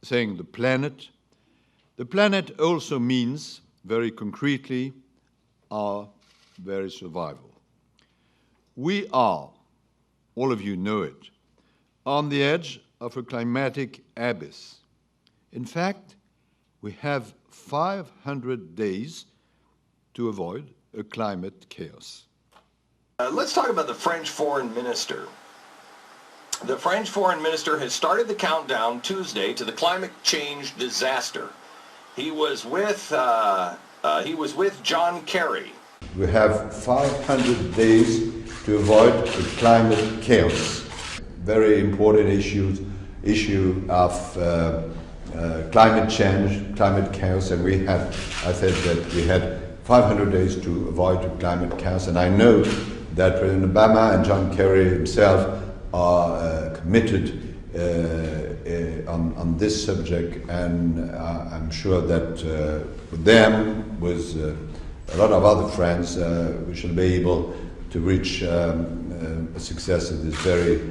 saying the planet. The planet also means, very concretely, our very survival. We are, all of you know it, on the edge of a climatic abyss. In fact, we have 500 days to avoid a climate chaos. Let's talk about the French foreign minister. The French foreign minister has started the countdown Tuesday to the climate change disaster. He was with John Kerry. We have 500 days to avoid a climate chaos. Very important issue of climate change, climate chaos, and I said that we had 500 days to avoid the climate chaos, and I know that President Obama and John Kerry himself are committed on this subject, and I'm sure that with them, with a lot of other friends, we shall be able to reach a success in this very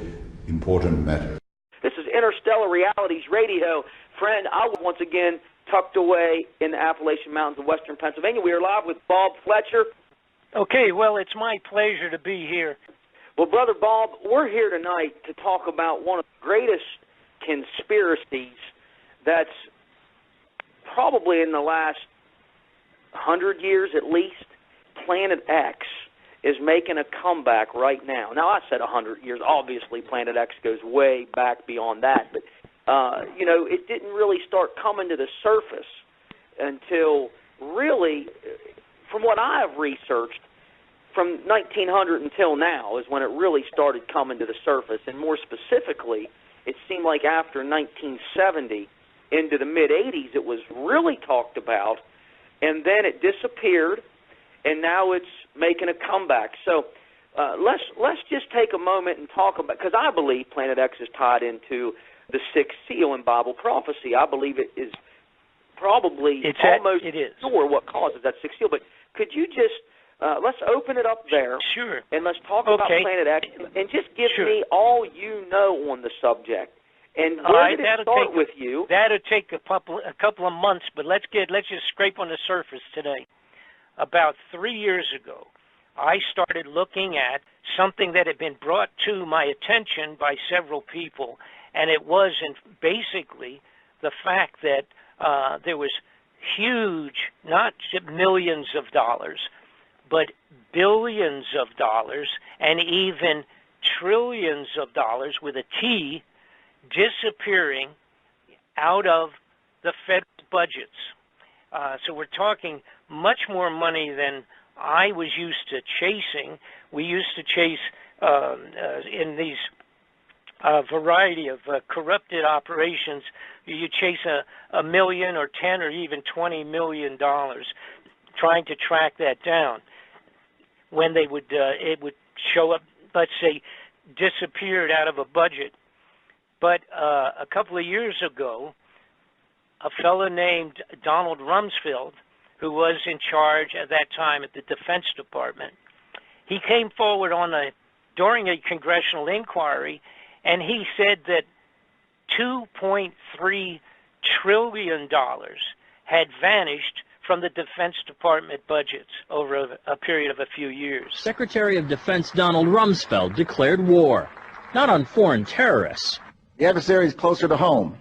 important matter. This is Interstellar Realities Radio. Friend, I was once again tucked away in the Appalachian Mountains of western Pennsylvania. We are live with Bob Fletcher. Okay, well, it's my pleasure to be here. Well, Brother Bob, we're here tonight to talk about one of the greatest conspiracies that's probably in the last 100 years at least. Planet X is making a comeback right now. Now, I said 100 years. Obviously, Planet X goes way back beyond that. But, it didn't really start coming to the surface until really, from what I've researched, from 1900 until now is when it really started coming to the surface. And more specifically, it seemed like after 1970 into the mid-'80s, it was really talked about, and then it disappeared, and now it's making a comeback. So let's just take a moment and talk about, because I believe Planet X is tied into the sixth seal in Bible prophecy. I believe it is probably almost sure what causes that sixth seal. But could you just let's open it up there. Sure. And let's talk about Planet X, and just give me all you know on the subject. And where did it start with you? That'll take a couple of months, but let's just scrape on the surface today. About 3 years ago, I started looking at something that had been brought to my attention by several people, and it was basically the fact that there was huge, not millions of dollars, but billions of dollars and even trillions of dollars with a T disappearing out of the federal budgets. So we're talking much more money than I was used to chasing. We used to chase in these variety of corrupted operations. You chase a million or 10 or even $20 million trying to track that down. When they would, it would show up, let's say, disappeared out of a budget. But a couple of years ago, a fellow named Donald Rumsfeld, who was in charge at that time at the Defense Department, he came forward during a congressional inquiry, and he said that $2.3 trillion had vanished from the Defense Department budgets over a period of a few years. Secretary of Defense Donald Rumsfeld declared war, not on foreign terrorists. The adversary is closer to home.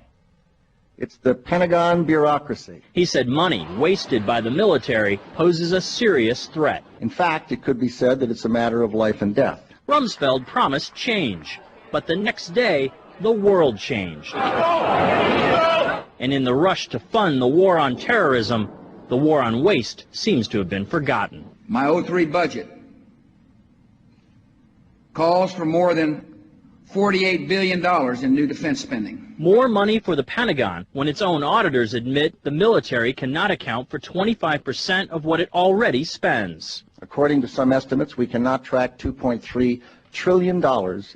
It's the Pentagon bureaucracy. He said money wasted by the military poses a serious threat. In fact, it could be said that it's a matter of life and death. Rumsfeld promised change, but the next day, the world changed. And in the rush to fund the war on terrorism, the war on waste seems to have been forgotten. My 03 budget calls for more than $48 billion in new defense spending. More money for the Pentagon when its own auditors admit the military cannot account for 25% of what it already spends. According to some estimates, we cannot track $2.3 trillion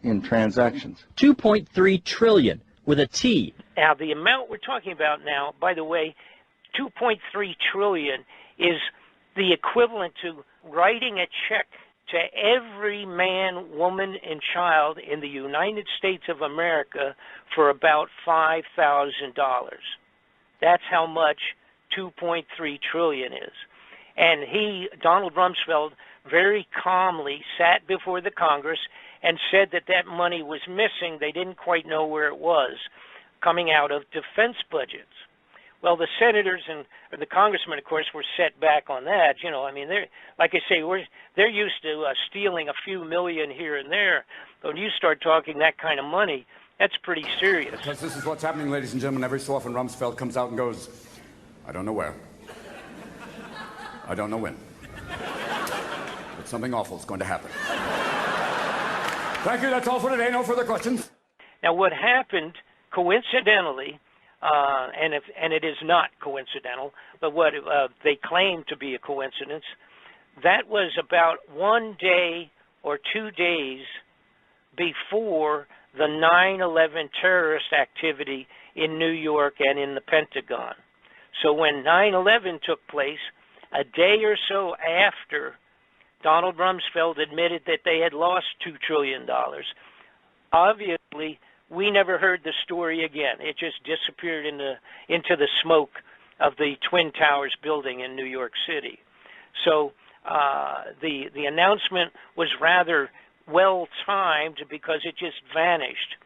in transactions. $2.3 trillion with a T. Now, the amount we're talking about now, by the way, $2.3 trillion is the equivalent to writing a check to every man, woman, and child in the United States of America for about $5,000. That's how much 2.3 trillion is. And Donald Rumsfeld, very calmly sat before the Congress and said that that money was missing. They didn't quite know where it was, coming out of defense budgets. Well, the senators and the congressmen, of course, were set back on that. You know, I mean, they're, like I say, they're used to stealing a few million here and there. But when you start talking that kind of money, that's pretty serious. Because this is what's happening, ladies and gentlemen. Every so often, Rumsfeld comes out and goes, I don't know where. I don't know when. But something awful is going to happen. Thank you. That's all for today. No further questions. Now, what happened, coincidentally, and it is not coincidental, but what they claim to be a coincidence, that was about 1 day or 2 days before the 9/11 terrorist activity in New York and in the Pentagon. So when 9/11 took place, a day or so after Donald Rumsfeld admitted that they had lost $2 trillion, obviously we never heard the story again. It just disappeared into the smoke of the Twin Towers building in New York City. So the announcement was rather well-timed because it just vanished.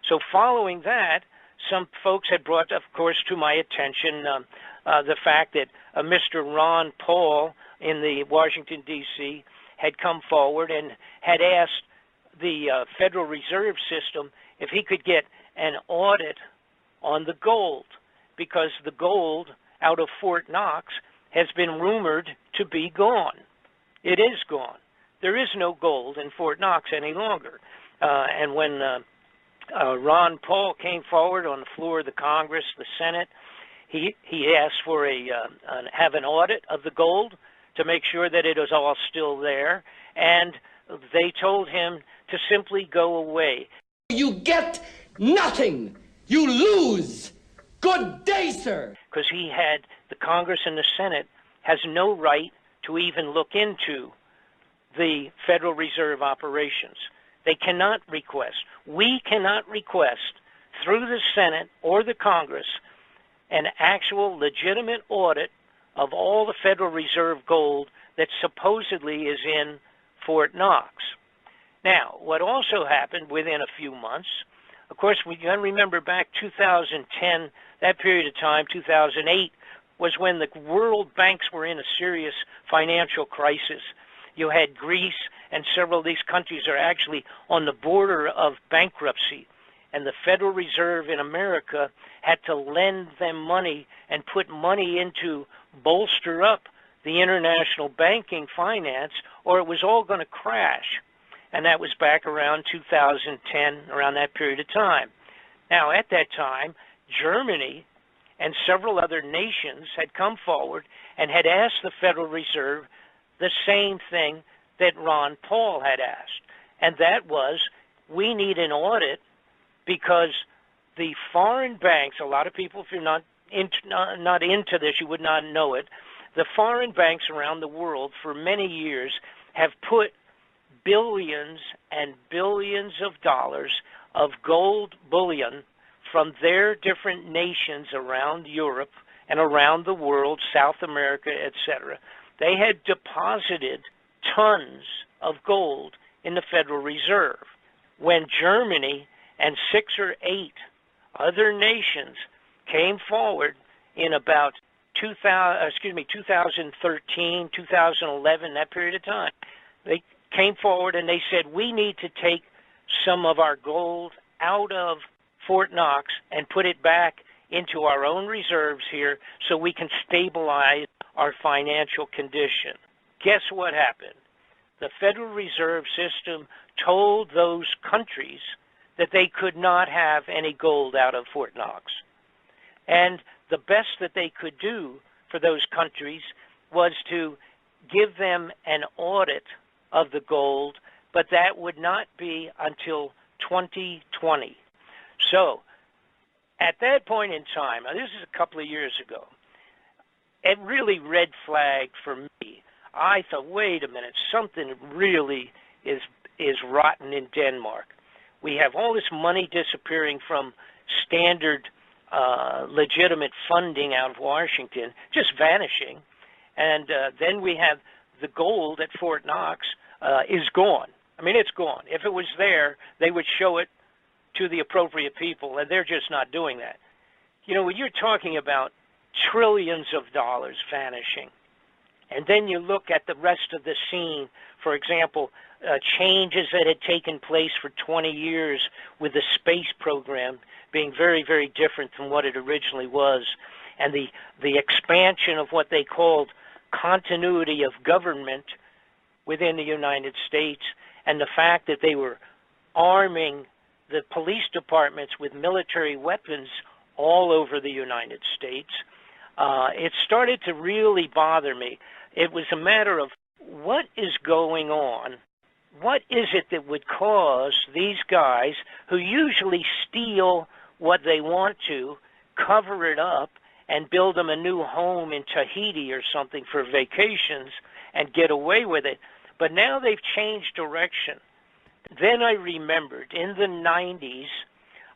So following that, some folks had brought, of course, to my attention the fact that Mr. Ron Paul in the Washington, D.C., had come forward and had asked the Federal Reserve System if he could get an audit on the gold, because the gold out of Fort Knox has been rumored to be gone. It is gone. There is no gold in Fort Knox any longer. And when Ron Paul came forward on the floor of the Congress, the Senate, he asked for have an audit of the gold to make sure that it was all still there, and they told him to simply go away. You get nothing. You lose. Good day, sir. Because the Congress and the Senate has no right to even look into the Federal Reserve operations. They cannot request. We cannot request through the Senate or the Congress an actual legitimate audit of all the Federal Reserve gold that supposedly is in Fort Knox. Now, what also happened within a few months, of course, we can remember back 2010, that period of time, 2008, was when the world banks were in a serious financial crisis. You had Greece, and several of these countries are actually on the border of bankruptcy. And the Federal Reserve in America had to lend them money and put money into bolster up the international banking finance, or it was all going to crash. And that was back around 2010, around that period of time. Now, at that time, Germany and several other nations had come forward and had asked the Federal Reserve the same thing that Ron Paul had asked. And that was, we need an audit because the foreign banks, a lot of people, if you're not into this, you would not know it, the foreign banks around the world for many years have put billions and billions of dollars of gold bullion from their different nations around Europe and around the world, South America, etc. They had deposited tons of gold in the Federal Reserve. When Germany and 6 or 8 other nations came forward in about 2013, 2011, that period of time, they came forward and they said, we need to take some of our gold out of Fort Knox and put it back into our own reserves here so we can stabilize our financial condition. Guess what happened? The Federal Reserve System told those countries that they could not have any gold out of Fort Knox. And the best that they could do for those countries was to give them an audit of the gold, but that would not be until 2020. So at that point in time, now this is a couple of years ago, it really red flagged for me. I thought, wait a minute, something really is rotten in Denmark. We have all this money disappearing from standard legitimate funding out of Washington, just vanishing. And then we have the gold at Fort Knox is gone. I mean, it's gone. If it was there, they would show it to the appropriate people, and they're just not doing that. You know, when you're talking about trillions of dollars vanishing, and then you look at the rest of the scene, for example, changes that had taken place for 20 years with the space program being very, very different from what it originally was, and the expansion of what they called continuity of government within the United States, and the fact that they were arming the police departments with military weapons all over the United States, it started to really bother me. It was a matter of what is going on? What is it that would cause these guys, who usually steal what they want to, cover it up, and build them a new home in Tahiti or something for vacations and get away with it? But now they've changed direction. Then I remembered in the 90s,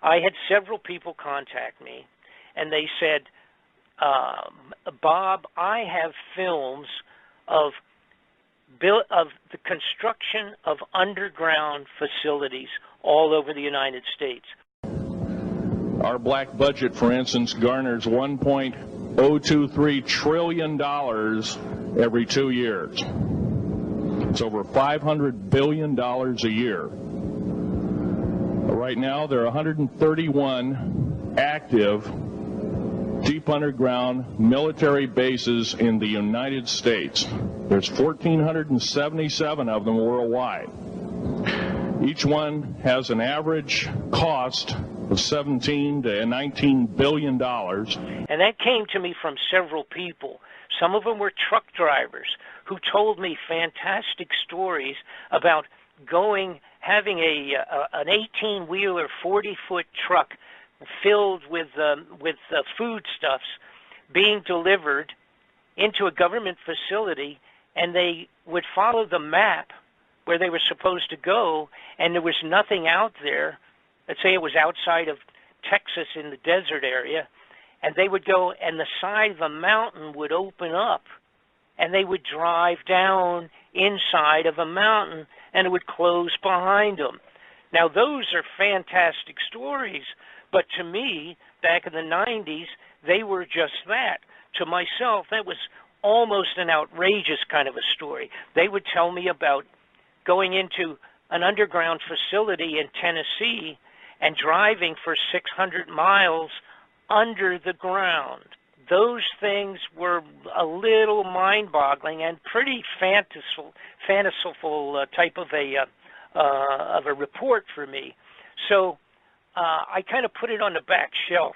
I had several people contact me, and they said, Bob, I have films of the construction of underground facilities all over the United States. Our black budget, for instance, garners $1.023 trillion every 2 years. It's over $500 billion a year. Right now, there are 131 active deep underground military bases in the United States. There's 1,477 of them worldwide. Each one has an average cost of $17 to $19 billion. And that came to me from several people. Some of them were truck drivers who told me fantastic stories about having an 18-wheeler, 40-foot truck filled with foodstuffs being delivered into a government facility, and they would follow the map where they were supposed to go, and there was nothing out there. Let's say it was outside of Texas in the desert area, and they would go, and the side of a mountain would open up, and they would drive down inside of a mountain, and it would close behind them. Now, those are fantastic stories, but to me, back in the 90s, they were just that. To myself, that was almost an outrageous kind of a story. They would tell me about going into an underground facility in Tennessee and driving for 600 miles under the ground. Those things were a little mind-boggling and pretty fanciful type of a report for me. So I kind of put it on the back shelf.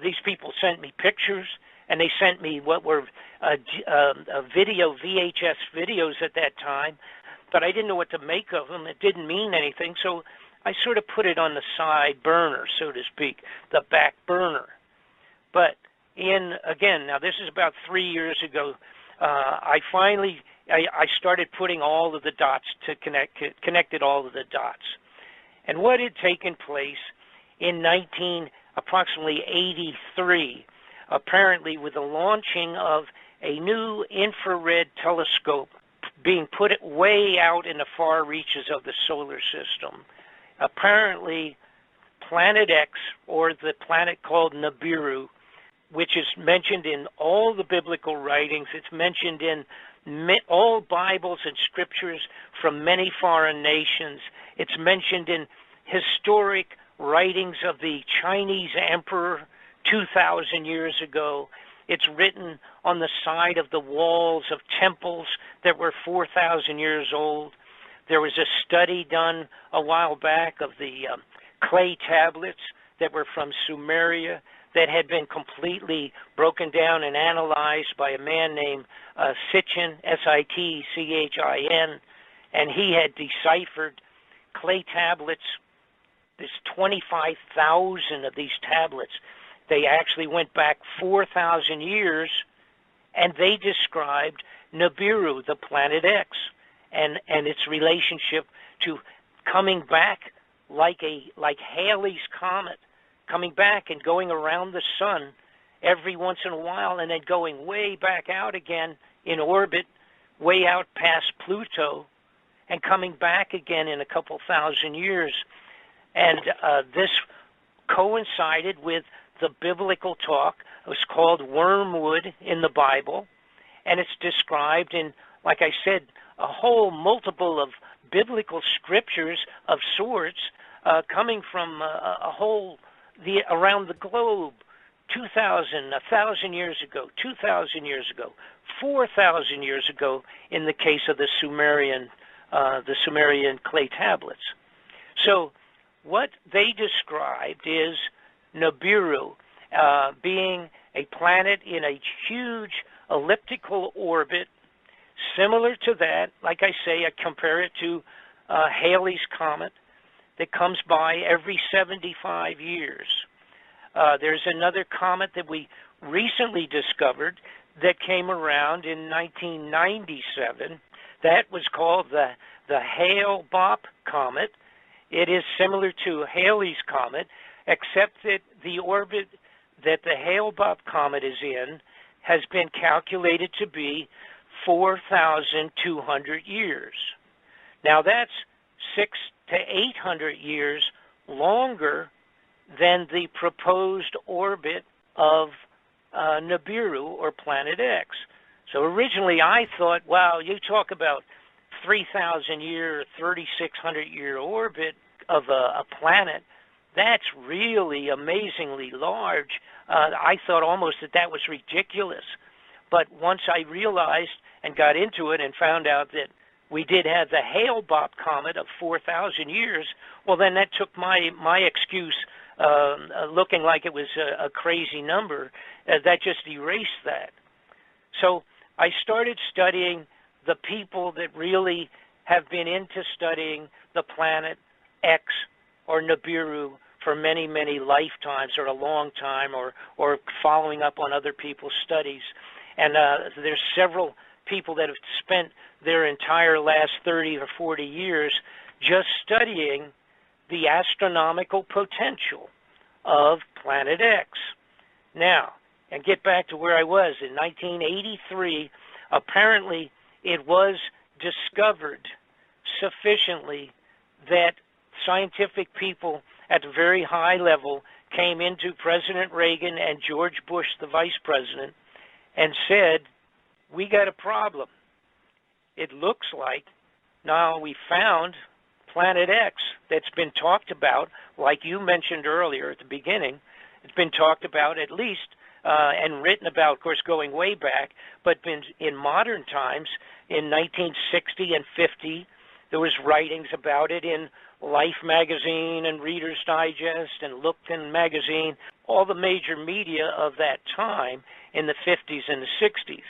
These people sent me pictures, and they sent me what were VHS videos at that time, but I didn't know what to make of them. It didn't mean anything, so I sort of put it on the side burner, so to speak, the back burner. But now this is about 3 years ago, I started putting all of the dots connected all of the dots. And what had taken place in approximately 83, apparently with the launching of a new infrared telescope being put way out in the far reaches of the solar system. Apparently, Planet X, or the planet called Nibiru, which is mentioned in all the biblical writings, it's mentioned in all Bibles and scriptures from many foreign nations. It's mentioned in historic writings of the Chinese emperor 2,000 years ago. It's written on the side of the walls of temples that were 4,000 years old. There was a study done a while back of the clay tablets that were from Sumeria that had been completely broken down and analyzed by a man named Sitchin, S-I-T-C-H-I-N, and he had deciphered clay tablets. There's 25,000 of these tablets. They actually went back 4,000 years, and they described Nibiru, the planet X, and its relationship to coming back like Halley's Comet, coming back and going around the sun every once in a while and then going way back out again in orbit, way out past Pluto, and coming back again in a couple thousand years. And this coincided with the biblical talk. It was called wormwood in the Bible, and it's described in, like I said, a whole multiple of biblical scriptures of sorts coming from around the globe, 2,000, 1,000 years ago, 2,000 years ago, 4,000 years ago in the case of the Sumerian clay tablets. So what they described is Nibiru being a planet in a huge elliptical orbit, similar to that. Like I say, I compare it to Halley's Comet that comes by every 75 years. There's another comet that we recently discovered that came around in 1997. That was called the Hale-Bopp Comet. It is similar to Halley's Comet, except that the orbit that the Hale-Bopp Comet is in has been calculated to be 4,200 years. Now that's 600 to 800 years longer than the proposed orbit of Nibiru, or Planet X. So originally I thought, wow, you talk about 3,000 year, 3,600 year orbit of a planet. That's really amazingly large. I thought almost that was ridiculous. But once I realized and got into it and found out that we did have the Hale-Bopp Comet of 4,000 years, well, then that took my excuse, looking like it was a crazy number, that just erased that. So I started studying the people that really have been into studying the planet X or Nibiru for many, many lifetimes, or a long time, or following up on other people's studies. And there's several people that have spent their entire last 30 or 40 years just studying the astronomical potential of Planet X. Now, and get back to where I was, in 1983, apparently it was discovered sufficiently that scientific people at a very high level came into President Reagan and George Bush, the vice president, and said, we got a problem. It looks like now we found Planet X that's been talked about, like you mentioned earlier at the beginning. It's been talked about at least and written about, of course, going way back, but been in modern times. In 1960 and 50, there was writings about it in Life magazine and Reader's Digest and Lookton magazine, all the major media of that time in the 50s and the 60s.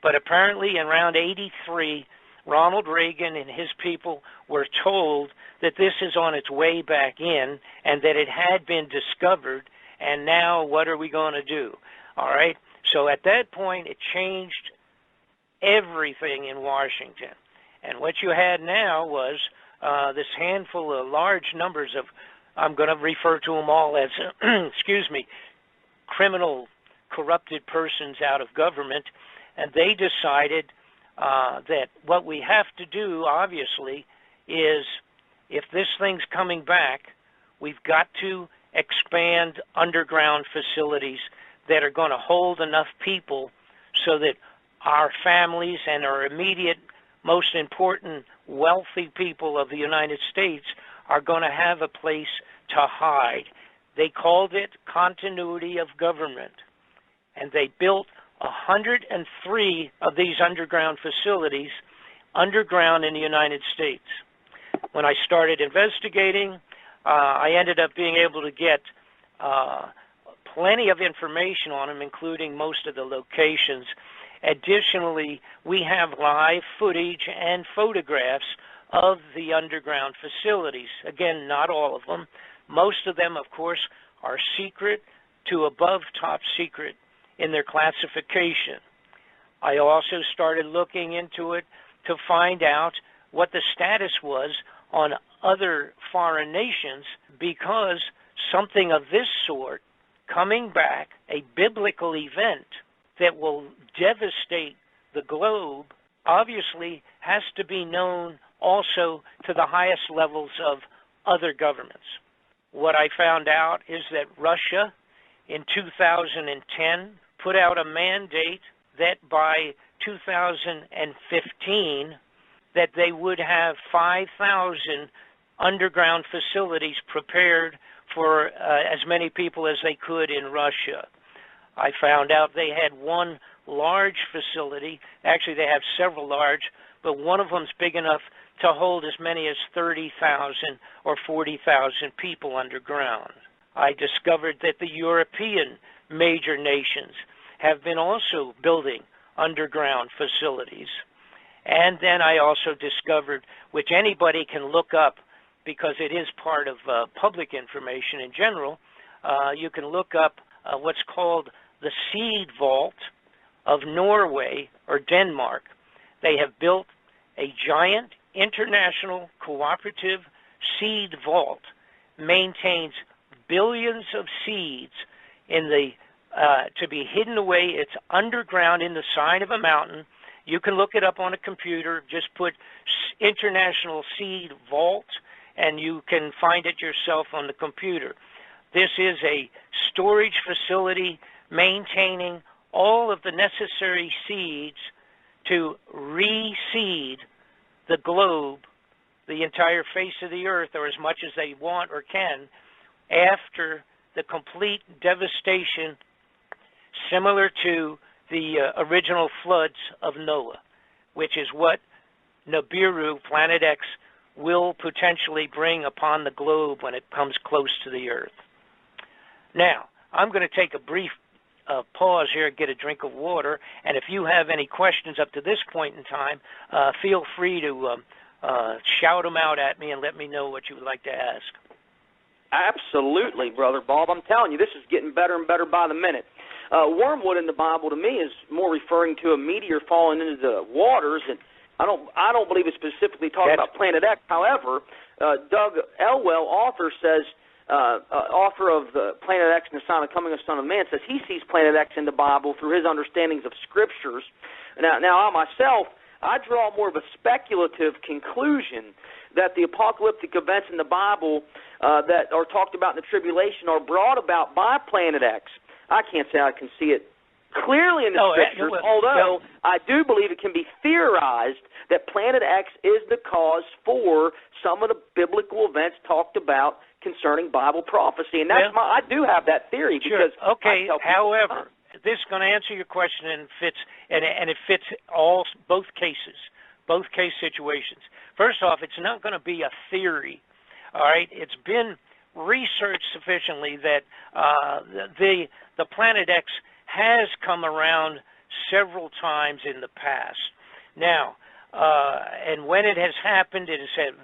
But apparently around 83, Ronald Reagan and his people were told that this is on its way back in and that it had been discovered, and now what are we going to do? All right? So at that point, it changed everything in Washington. And what you had now was this handful of large numbers of, I'm going to refer to them all as, excuse me, criminal, corrupted persons out of government, and they decided that what we have to do, obviously, is if this thing's coming back, we've got to expand underground facilities that are going to hold enough people so that our families and our immediate, most important, wealthy people of the United States are going to have a place to hide. They called it continuity of government, and they built 103 of these underground facilities underground in the United States. When I started investigating, I ended up being able to get plenty of information on them, including most of the locations. Additionally, we have live footage and photographs of the underground facilities. Again, not all of them. Most of them, of course, are secret to above top secret in their classification. I also started looking into it to find out what the status was on other foreign nations, because something of this sort, coming back, a biblical event that will devastate the globe, obviously has to be known also to the highest levels of other governments. What I found out is that Russia in 2010 put out a mandate that by 2015 that they would have 5,000 underground facilities prepared for as many people as they could in Russia. I found out they had one large facility. Actually, they have several large, but one of them's big enough to hold as many as 30,000 or 40,000 people underground. I discovered that the European major nations have been also building underground facilities. And then I also discovered, which anybody can look up because it is part of public information in general, you can look up what's called the Seed Vault of Norway or Denmark. They have built a giant international cooperative seed vault, maintains billions of seeds in the to be hidden away. It's underground in the side of a mountain. You can look it up on a computer. Just put International Seed Vault, and you can find it yourself on the computer. This is a storage facility maintaining all of the necessary seeds to reseed the globe, the entire face of the earth, or as much as they want or can, after the complete devastation similar to the original floods of Noah, which is what Nibiru, Planet X, will potentially bring upon the globe when it comes close to the earth. Now, I'm going to take a brief pause here, get a drink of water, and if you have any questions up to this point in time, feel free to shout them out at me and let me know what you would like to ask. Absolutely, Brother Bob. I'm telling you, this is getting better and better by the minute. Wormwood in the Bible to me is more referring to a meteor falling into the waters, and I don't believe it's specifically talking about Planet X. However, Doug Elwell, author, says, author of the Planet X and the Sign of Coming of Son of Man, says he sees Planet X in the Bible through his understandings of Scriptures. Now I myself, I draw more of a speculative conclusion that the apocalyptic events in the Bible that are talked about in the tribulation are brought about by Planet X. I can't say I can see it clearly in the Scriptures, although I do believe it can be theorized that Planet X is the cause for some of the biblical events talked about concerning Bible prophecy. And that's I do have that theory. Sure. Because okay, however, this is going to answer your question, and it fits both case situations. First off, it's not going to be a theory. All right, it's been researched sufficiently that the Planet X has come around several times in the past. Now, and when it has happened, it has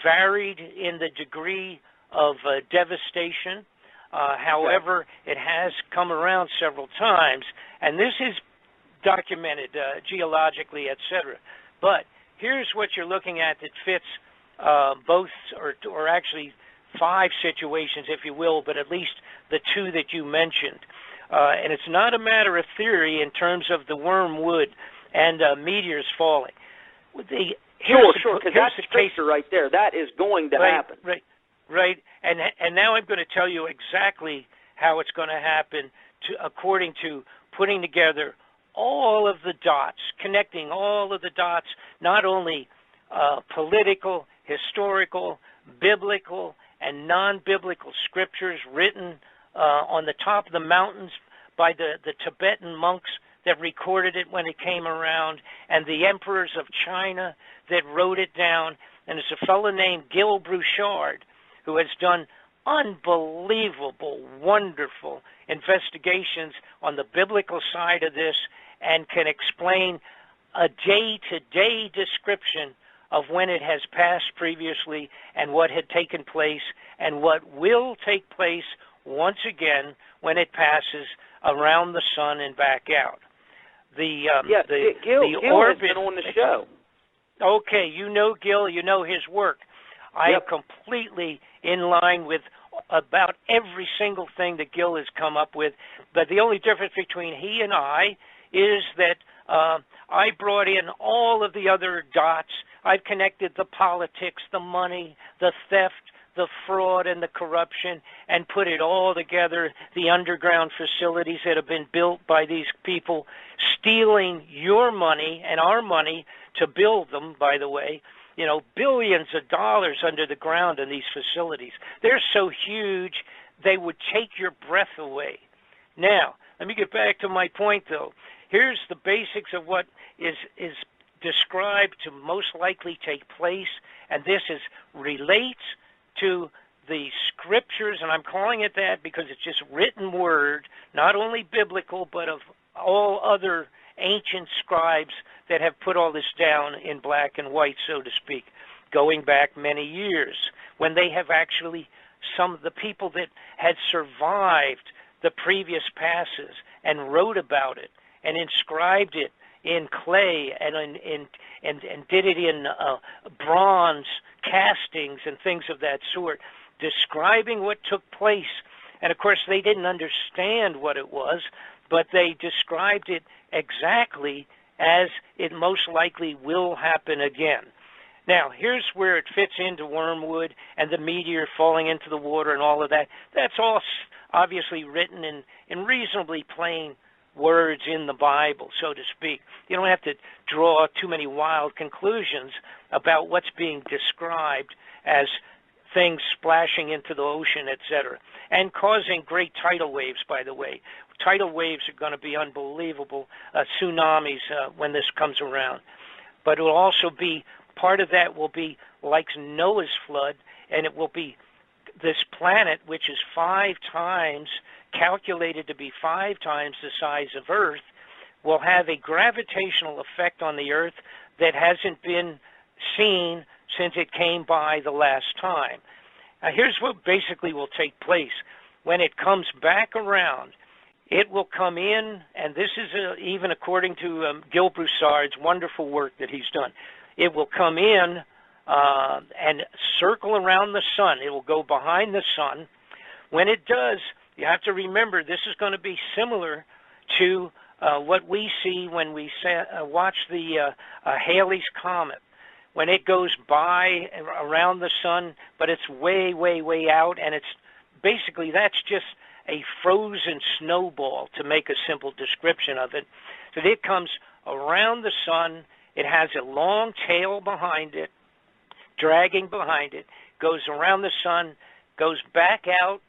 varied in the degree of devastation. However, it has come around several times, and this is documented geologically, etc. But here's what you're looking at that fits both, or actually 5 situations, if you will, but at least the 2 that you mentioned. And it's not a matter of theory in terms of the wormwood and meteors falling. Sure, because that's the Scripture right there. That is going to happen. Right. And now I'm going to tell you exactly how it's going to happen according to putting together all of the dots, connecting all of the dots, not only political, historical, biblical, and non-biblical scriptures written on the top of the mountains by the Tibetan monks that recorded it when it came around, and the emperors of China that wrote it down. And it's a fellow named Gil Bouchard who has done unbelievable, wonderful investigations on the biblical side of this and can explain a day-to-day description of when it has passed previously and what had taken place and what will take place once again when it passes around the sun and back out. Gil has orbit. been on the show. Okay, you know Gil, you know his work. I am completely in line with about every single thing that Gil has come up with, but the only difference between he and I is that I brought in all of the other dots. I've connected the politics, the money, the theft, the fraud, and the corruption, and put it all together, the underground facilities that have been built by these people, stealing your money and our money to build them, by the way. You know, billions of dollars under the ground in these facilities. They're so huge, they would take your breath away. Now, let me get back to my point, though. Here's the basics of what is described to most likely take place, and this relates to the scriptures, and I'm calling it that because it's just written word, not only biblical, but of all other ancient scribes that have put all this down in black and white, so to speak, going back many years, when they have actually, some of the people that had survived the previous passes and wrote about it and inscribed it in clay and did it in bronze castings and things of that sort, describing what took place. And of course, they didn't understand what it was, but they described it exactly as it most likely will happen again. Now, here's where it fits into Wormwood and the meteor falling into the water and all of that. That's all obviously written in reasonably plain words in the Bible, so to speak. You don't have to draw too many wild conclusions about what's being described as things splashing into the ocean, etc., and causing great tidal waves, by the way. Tidal waves are going to be unbelievable, tsunamis when this comes around. But it will also be, part of that will be like Noah's flood, and it will be this planet, which is 5 times, calculated to be 5 times the size of Earth, will have a gravitational effect on the Earth that hasn't been seen since it came by the last time. Now, here's what basically will take place. When it comes back around, it will come in, and this is even according to Gil Broussard's wonderful work that he's done. It will come in and circle around the sun. It will go behind the sun. When it does, you have to remember this is going to be similar to what we see when we watch the Halley's Comet. When it goes by around the sun, but it's way, way, way out, and it's basically, that's just a frozen snowball, to make a simple description of it. So it comes around the sun, it has a long tail behind it, dragging behind it, goes around the sun, goes back out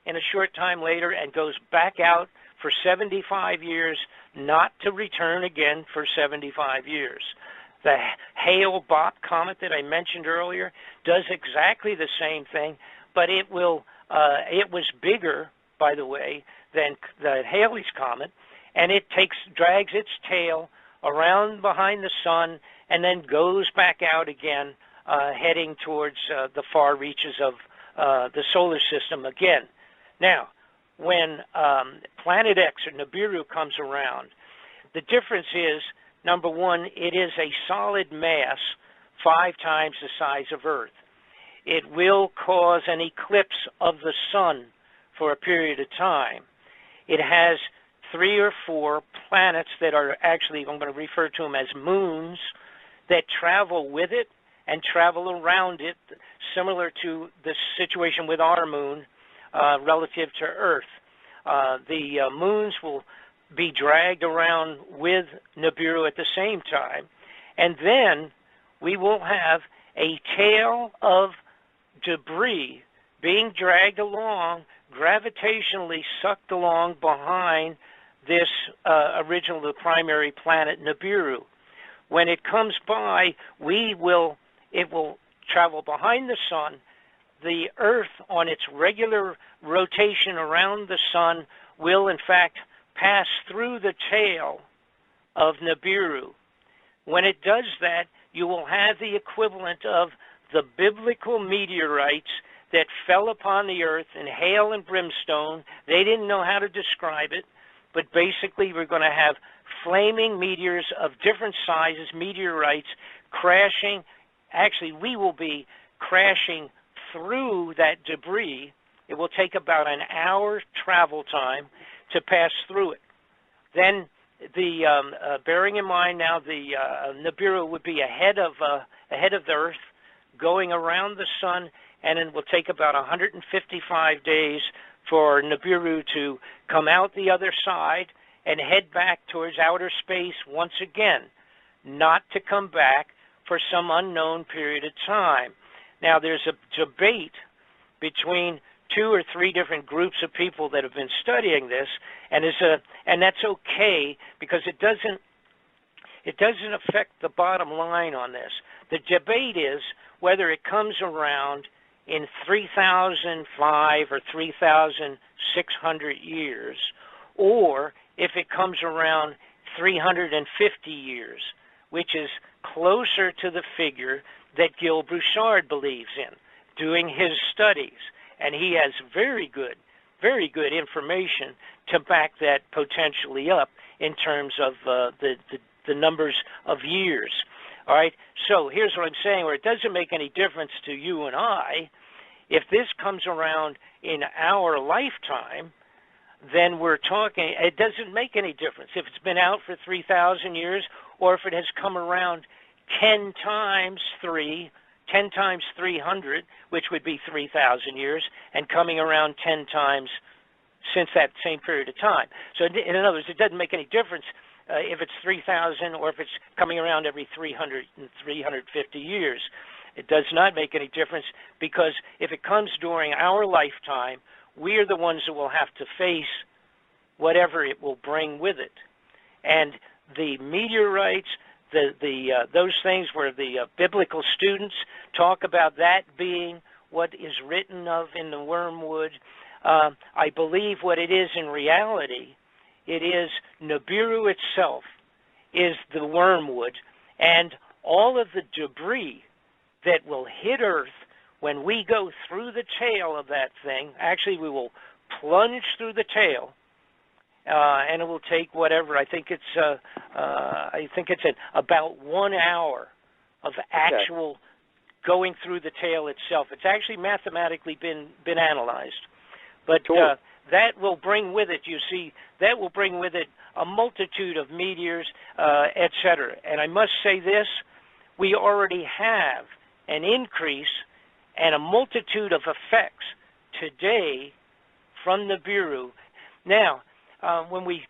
in a short time later, and goes back out for 75 years, not to return again for 75 years. The Hale-Bopp comet that I mentioned earlier does exactly the same thing, but it was bigger, by the way, than the Halley's Comet, and it drags its tail around behind the sun and then goes back out again, heading towards the far reaches of the solar system again. Now, when Planet X or Nibiru comes around, the difference is, number one, it is a solid mass 5 times the size of Earth. It will cause an eclipse of the sun for a period of time. It has 3 or 4 planets that are actually, I'm going to refer to them as moons, that travel with it and travel around it, similar to the situation with our moon relative to Earth. The moons will be dragged around with Nibiru at the same time, and then we will have a tail of debris being dragged along, gravitationally sucked along behind this the primary planet Nibiru. When it comes by, it will travel behind the sun. The Earth, on its regular rotation around the sun, will in fact pass through the tail of Nibiru. When it does that, you will have the equivalent of the biblical meteorites that fell upon the Earth in hail and brimstone. They didn't know how to describe it. but basically we're going to have flaming meteors of different sizes, meteorites, crashing. Actually, we will be crashing through that debris. It will take about an hour travel time to pass through it. Then, bearing in mind now the Nibiru would be ahead of the Earth, going around the sun, and it will take about 155 days for Nibiru to come out the other side and head back towards outer space once again, not to come back for some unknown period of time. Now, there's a debate between 2 or 3 different groups of people that have been studying this, and that's okay, because it doesn't affect the bottom line on this. The debate is whether it comes around in 3,005 or 3,600 years, or if it comes around 350 years, which is closer to the figure that Gil Bouchard believes in, doing his studies. And he has very good information to back that potentially up in terms of the numbers of years. All right, so here's what I'm saying, where it doesn't make any difference to you and I. If this comes around in our lifetime, then we're talking, it doesn't make any difference if it's been out for 3,000 years or if it has come around 10 times 300, which would be 3,000 years, and coming around 10 times since that same period of time. So in other words, it doesn't make any difference if it's 3,000 or if it's coming around every 300 and 350 years. It does not make any difference, because if it comes during our lifetime, we are the ones who will have to face whatever it will bring with it. And the meteorites, those things where the biblical students talk about that being what is written of in the wormwood, I believe what it is in reality, it is Nibiru itself is the wormwood, and all of the debris that will hit Earth when we go through the tail of that thing. Actually, we will plunge through the tail, and it will take whatever. I think it's about 1 hour of actual going through the tail itself. It's actually mathematically been analyzed, but that will bring with it. You see, that will bring with it a multitude of meteors, etc. And I must say this: we already have an increase and a multitude of effects today from Nibiru. Now, when we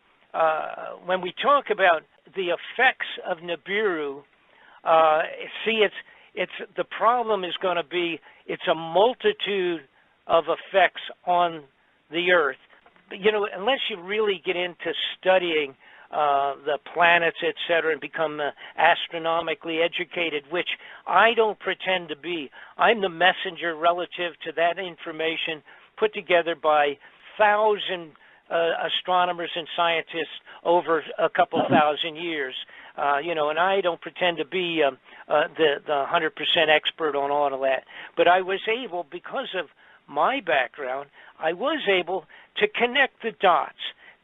talk about the effects of Nibiru, see, it's the problem is going to be it's a multitude of effects on the Earth. But, you know, unless you really get into studying the planets, etc., and become astronomically educated, which I don't pretend to be. I'm the messenger relative to that information put together by 1,000 astronomers and scientists over a couple thousand years. And I don't pretend to be the 100% expert on all of that. But I was able, because of my background, I was able to connect the dots,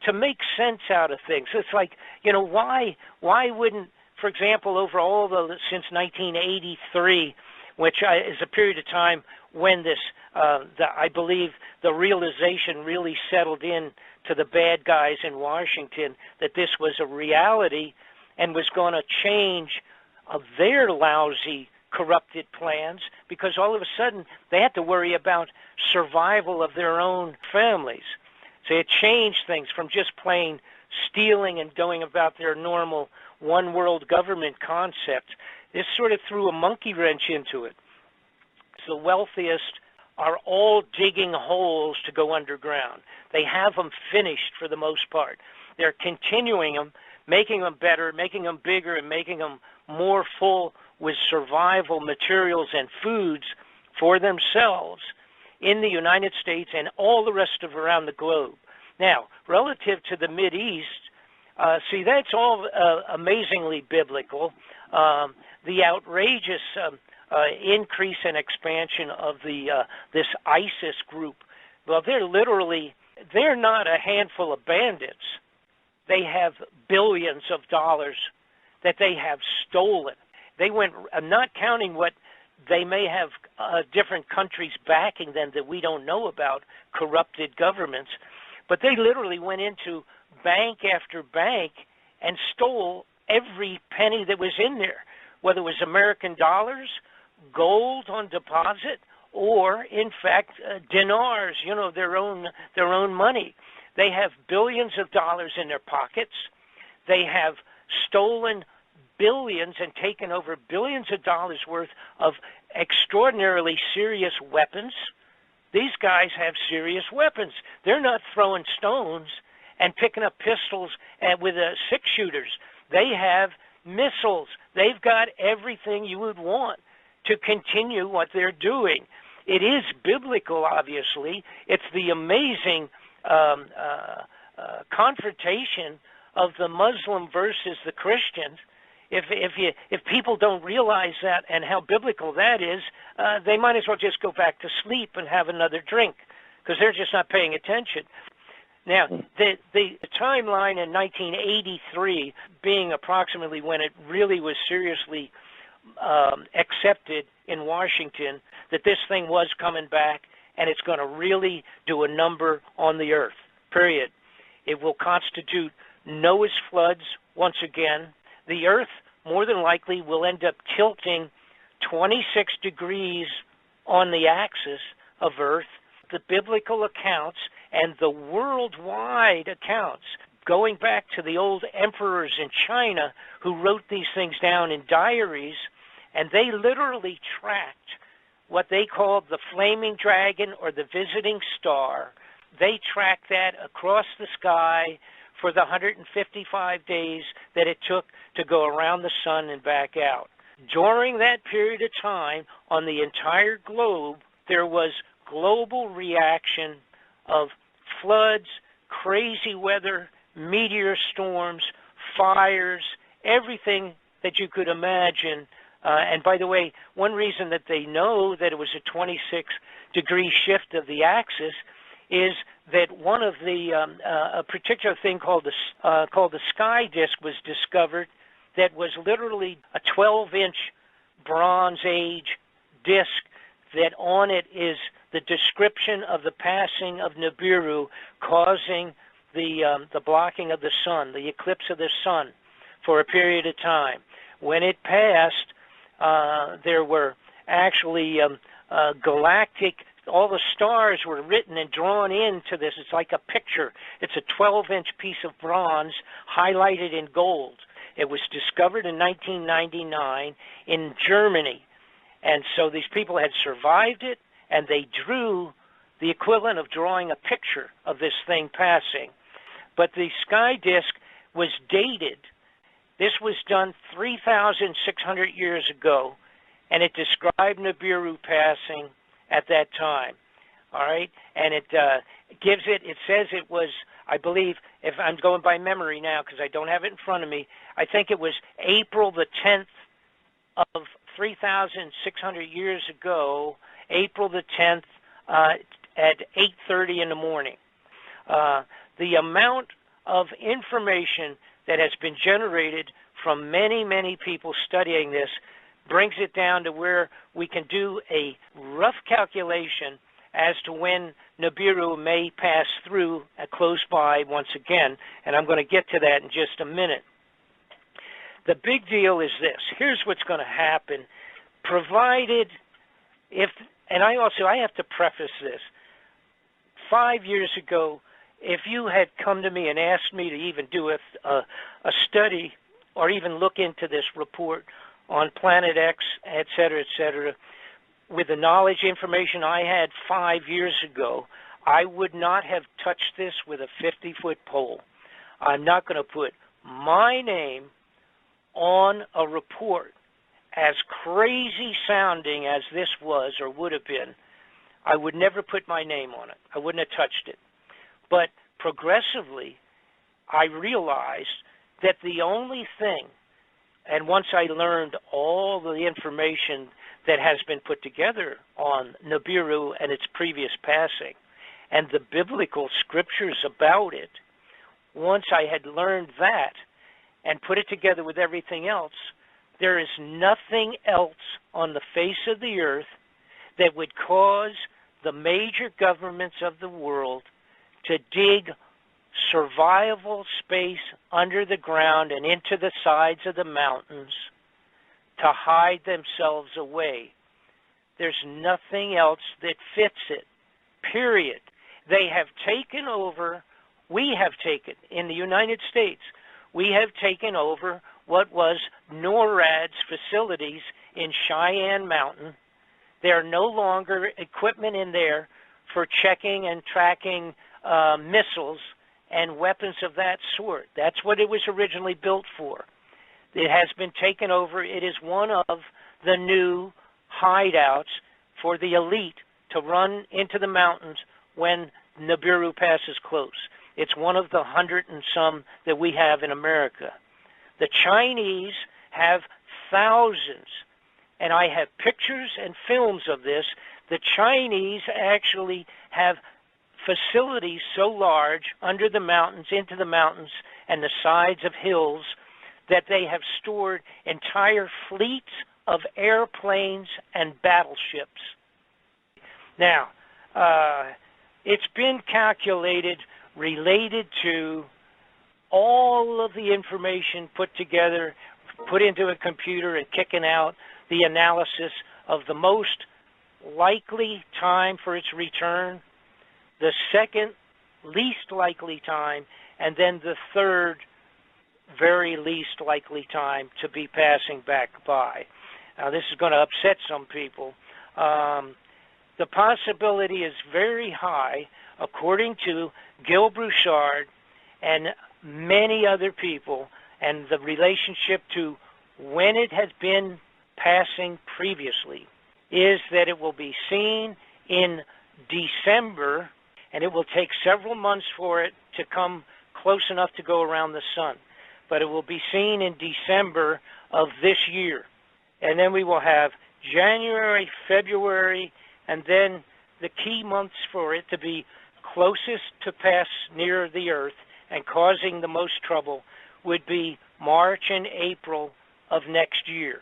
to make sense out of things. It's like, why wouldn't, for example, over all since 1983, which is a period of time when this, I believe, the realization really settled in to the bad guys in Washington that this was a reality and was going to change their lousy, corrupted plans, because all of a sudden they had to worry about survival of their own families. So it changed things from just plain stealing and going about their normal one world government concept. This sort of threw a monkey wrench into it. So the wealthiest are all digging holes to go underground. They have them finished for the most part. They're continuing them, making them better, making them bigger, and making them more full with survival materials and foods for themselves in the United States and all the rest of around the globe. Now, relative to the Mideast, see, that's all amazingly biblical. The outrageous increase and expansion of this ISIS group. Well, they're not a handful of bandits. they have billions of dollars that they have stolen. They went, not counting what they may have different countries backing them that we don't know about, corrupted governments, but they literally went into bank after bank and stole every penny that was in there, whether it was American dollars, gold on deposit, or in fact dinars, their own money. They have billions of dollars in their pockets. They have stolen billions and taken over billions of dollars worth of extraordinarily serious weapons. These guys have serious weapons. They're not throwing stones and picking up pistols with six-shooters. They have missiles. They've got everything you would want to continue what they're doing. It is biblical, obviously. It's the amazing confrontation of the Muslim versus the Christians. If people don't realize that and how biblical that is, they might as well just go back to sleep and have another drink, because they're just not paying attention. Now, the timeline in 1983 being approximately when it really was seriously accepted in Washington that this thing was coming back and it's going to really do a number on the earth, period. It will constitute Noah's floods once again. The earth, more than likely, will end up tilting 26 degrees on the axis of earth. The biblical accounts and the worldwide accounts, going back to the old emperors in China who wrote these things down in diaries, and they literally tracked what they called the flaming dragon or the visiting star. They tracked that across the sky for the 155 days that it took to go around the sun and back out. During that period of time, on the entire globe, there was global reaction of floods, crazy weather, meteor storms, fires, everything that you could imagine. And by the way, one reason that they know that it was a 26-degree shift of the axis is that one of the a particular thing called the sky disk was discovered that was literally a 12-inch Bronze Age disk that on it is the description of the passing of Nibiru causing the blocking of the sun, the eclipse of the sun for a period of time. When it passed, there were actually galactic, all the stars were written and drawn into this. It's like a picture. It's a 12-inch piece of bronze highlighted in gold. It was discovered in 1999 in Germany. And so these people had survived it, and they drew the equivalent of drawing a picture of this thing passing. But the sky disk was dated. This was done 3,600 years ago, and it described Nibiru passing at that time. All right? And it says it was, I believe, if I'm going by memory now because I don't have it in front of me, I think it was April the 10th of 3,600 years ago, April the 10th at 8:30 in the morning. The amount of information that has been generated from many, many people studying this brings it down to where we can do a rough calculation as to when Nibiru may pass through close by once again, and I'm going to get to that in just a minute. The big deal is this. Here's what's going to happen, provided if, and I have to preface this. 5 years ago, if you had come to me and asked me to even do a study or even look into this report on Planet X, et cetera, with the knowledge information I had 5 years ago, I would not have touched this with a 50-foot pole. I'm not going to put my name on a report as crazy sounding as this was or would have been. I would never put my name on it. I wouldn't have touched it. But progressively, I realized that the only thing, and once I learned all the information that has been put together on Nibiru and its previous passing, and the biblical scriptures about it, once I had learned that and put it together with everything else, there is nothing else on the face of the earth that would cause the major governments of the world to dig survivable space under the ground and into the sides of the mountains to hide themselves away. There's nothing else that fits it, period. They have taken over, we have taken, in the United States, we have taken over what was NORAD's facilities in Cheyenne Mountain. There are no longer equipment in there for checking and tracking missiles and weapons of that sort. That's what it was originally built for. It has been taken over. It is one of the new hideouts for the elite to run into the mountains when Nibiru passes close. It's one of the 100 and some that we have in America. The Chinese have thousands, and I have pictures and films of this. The Chinese actually have facilities so large under the mountains, into the mountains, and the sides of hills that they have stored entire fleets of airplanes and battleships. Now, it's been calculated related to all of the information put together, put into a computer and kicking out the analysis of the most likely time for its return, the second least likely time, and then the third very least likely time to be passing back by. Now, this is going to upset some people. The possibility is very high, according to Gil Broussard and many other people, and the relationship to when it has been passing previously, is that it will be seen in December, and it will take several months for it to come close enough to go around the sun. But it will be seen in December of this year. And then we will have January, February, and then the key months for it to be closest to pass near the Earth and causing the most trouble would be March and April of next year.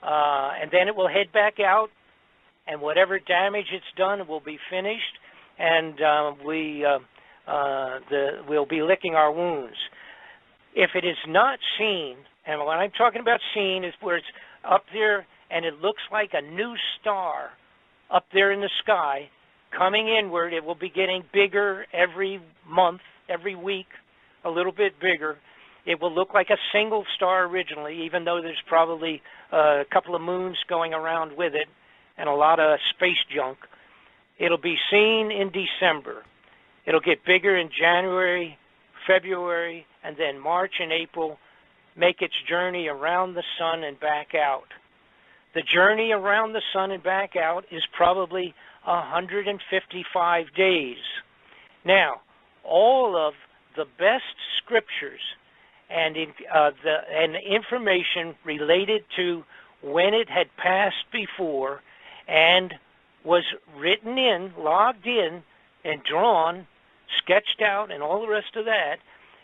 And then it will head back out, and whatever damage it's done will be finished, and we'll be licking our wounds. If it is not seen, and what I'm talking about seen is where it's up there and it looks like a new star up there in the sky coming inward, it will be getting bigger every month, every week, a little bit bigger. It will look like a single star originally, even though there's probably a couple of moons going around with it and a lot of space junk. It'll be seen in December. It'll get bigger in January, February, and then March and April, make its journey around the sun and back out. The journey around the sun and back out is probably 155 days. Now, all of the best scriptures and information related to when it had passed before and was written in, logged in, and drawn, sketched out, and all the rest of that,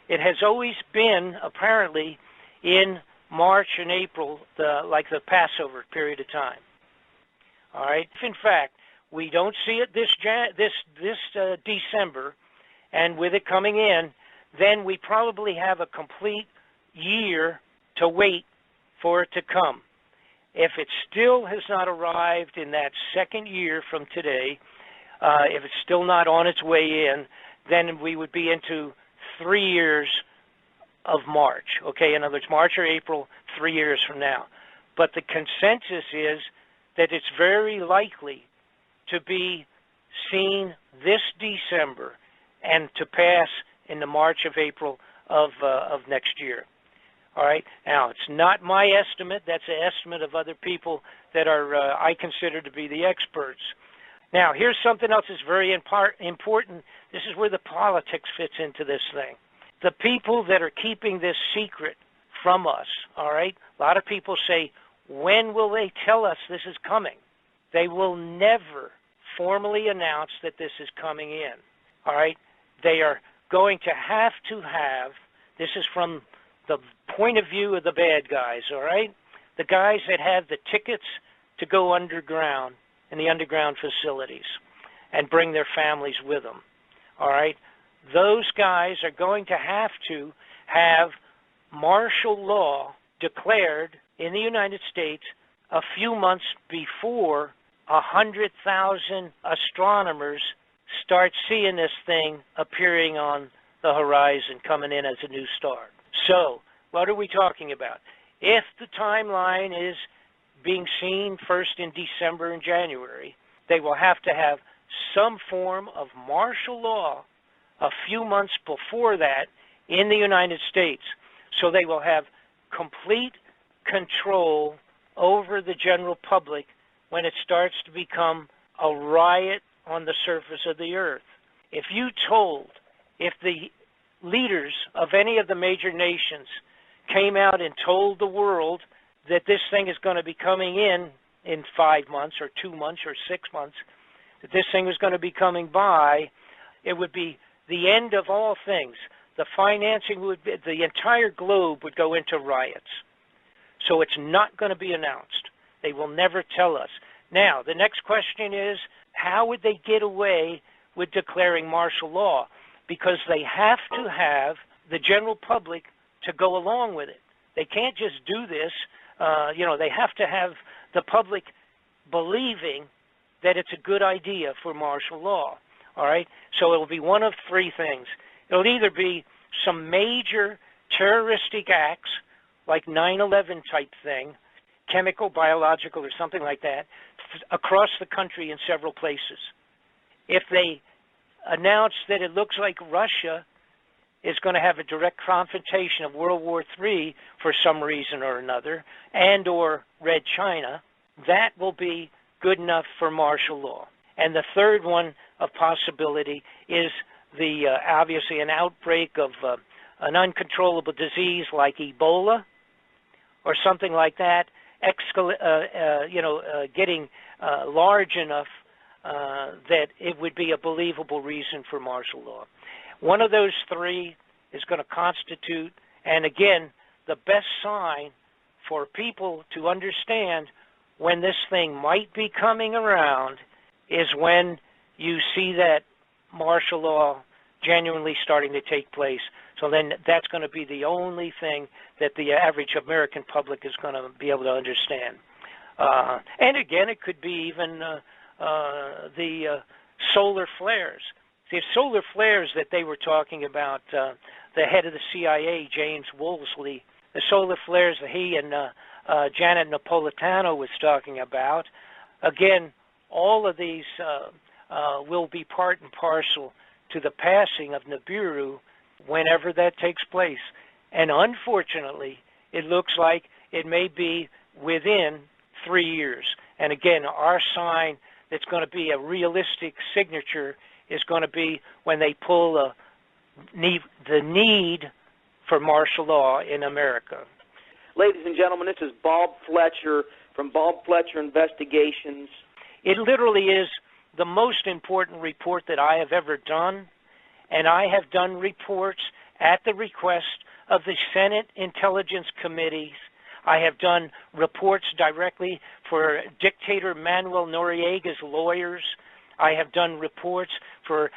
it has always been, apparently, in March and April, like the Passover period of time. All right? If, in fact, we don't see it this December, and with it coming in, then we probably have a complete year to wait for it to come. If it still has not arrived in that second year from today, if it's still not on its way in, then we would be into 3 years of March. Okay, in other words, March or April, 3 years from now. But the consensus is that it's very likely to be seen this December and to pass in the March of April of next year. All right. Now, it's not my estimate. That's an estimate of other people that are I consider to be the experts. Now, here's something else that's very important. This is where the politics fits into this thing. The people that are keeping this secret from us, all right, a lot of people say, when will they tell us this is coming? They will never formally announce that this is coming in, all right? They are going to have, this is from the point of view of the bad guys, all right? The guys that have the tickets to go underground in the underground facilities and bring their families with them, all right? Those guys are going to have martial law declared in the United States a few months before 100,000 astronomers start seeing this thing appearing on the horizon, coming in as a new star. So, what are we talking about? If the timeline is being seen first in December and January, they will have to have some form of martial law a few months before that in the United States. So they will have complete control over the general public when it starts to become a riot on the surface of the earth. If the leaders of any of the major nations came out and told the world that this thing is going to be coming in 5 months or 2 months or 6 months, that this thing was going to be coming by, it would be the end of all things. The financing would be, the entire globe would go into riots. So it's not going to be announced. They will never tell us. Now, the next question is, how would they get away with declaring martial law? Because they have to have the general public to go along with it. They can't just do this. They have to have the public believing that it's a good idea for martial law. All right? So it'll be one of three things. It'll either be some major terroristic acts, like 9/11 type thing, chemical, biological, or something like that, across the country in several places. If they announce that it looks like Russia is going to have a direct confrontation of World War III for some reason or another, and or Red China, that will be good enough for martial law. And the third one of possibility is obviously an outbreak of an uncontrollable disease like Ebola or something like that, getting large enough that it would be a believable reason for martial law. One of those three is going to constitute, and again, the best sign for people to understand when this thing might be coming around is when you see that martial law genuinely starting to take place. So then that's going to be the only thing that the average American public is going to be able to understand. And again, it could be even the solar flares. The solar flares that they were talking about, the head of the CIA, James Woolsey, the solar flares that he and Janet Napolitano was talking about, again, all of these will be part and parcel to the passing of Nibiru whenever that takes place. And unfortunately, it looks like it may be within 3 years. And again, our sign that's going to be a realistic signature is going to be when they pull the need for martial law in America. Ladies and gentlemen, this is Bob Fletcher from Bob Fletcher Investigations. It literally is the most important report that I have ever done, and I have done reports at the request of the Senate Intelligence Committees. I have done reports directly for dictator Manuel Noriega's lawyers. I have done reports for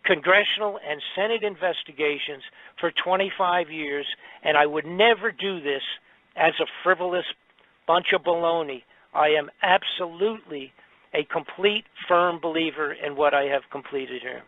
congressional and Senate investigations for 25 years, and I would never do this as a frivolous bunch of baloney. I am absolutely a complete, firm believer in what I have completed here.